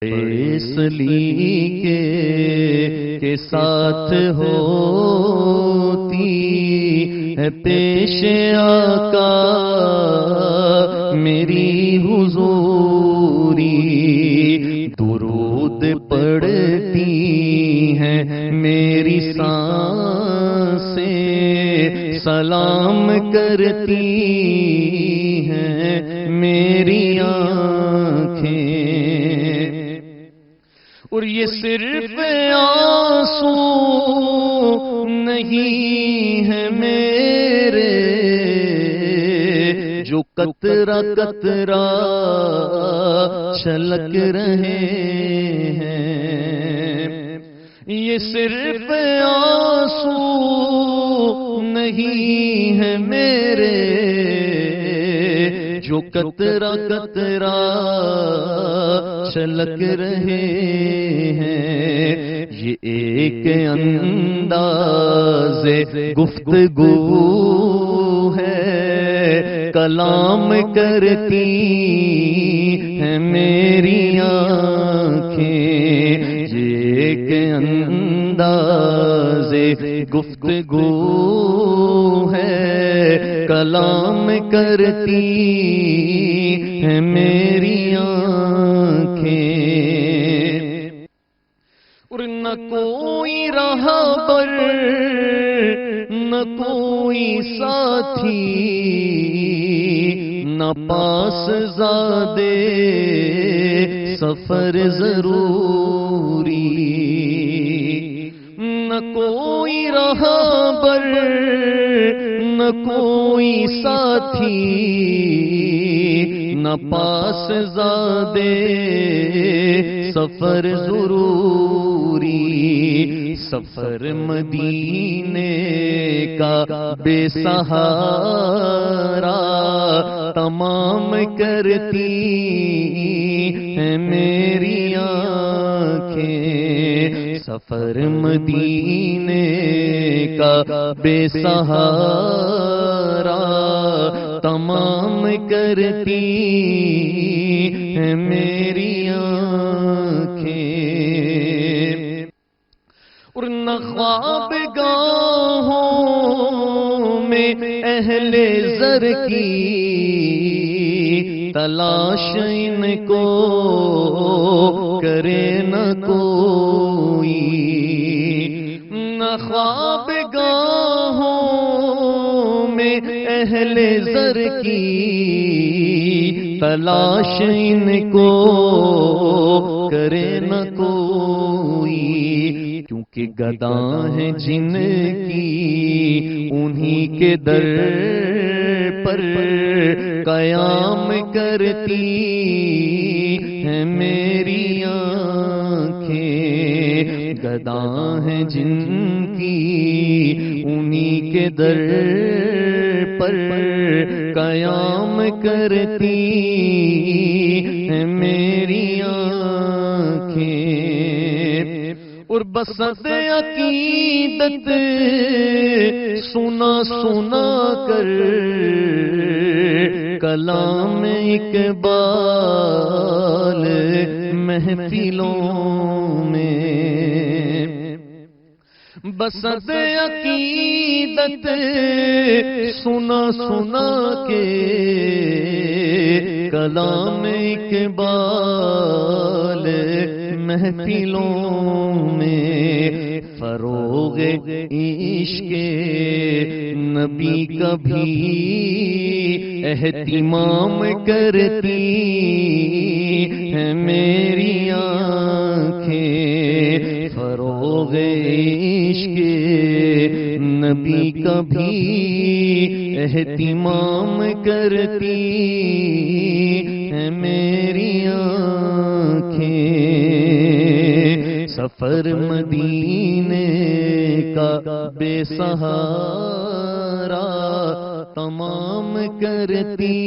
اس سلیقے کے ساتھ ہوتی ہے پیش آقا میری حضوری، درود پڑھتی ہیں میری سانسیں، سلام کرتی ہیں میری آنکھیں، اور یہ صرف آنسو نہیں ہے میرے جو قطرہ قطرہ چھلک رہے ہیں، یہ صرف آنسو نہیں ہے میرے جو قطرہ قطرہ چھلک رہے ہیں، یہ ایک انداز گفتگو ہے، کلام کرتی ہیں میری آنکھیں، یہ ایک انداز گفتگو ہے، کلام کرتی ہیں میری آنکھیں، اور نہ کوئی راہبر نہ کوئی ساتھی، نہ پاس زادے سفر ضروری، نہ کوئی راہبر نہ کوئی ساتھی، نہ پاس زادے سفر ضروری، سفر مدینے کا بے سہارا تمام کرتی ہیں میری آنکھیں، سفر مدینے کا بے سہارا تمام کرتی ہیں میری آنکھیں، اور نہ خواب گاہوں میں اہل زر کی تلاش ان کو کرے نہ کوئی، نہ خواب گاہوں میں اہل زر کی تلاش ان کو کرے نہ کوئی، کیونکہ گداں ہیں جن کی انہی کے در پر قیام کرتی ہیں میری آنکھیں، گداں ہیں جن کی انہی کے در پر قیام کرتی ہیں میری آنکھیں، اور بسط عقیدت سنا سنا کر کلام اقبال محفلوں میں، بسط عقیدت سنا سنا کے کلام اقبال محفلوں میں، فروغ عشق نبی کا بھی اہتمام کرتی ہیں میری آنکھیں، فروغ عشق نبی کا بھی اہتمام کرتی ہیں میری آنکھیں، سفر مدینے کا بے سہارا تمام کرتی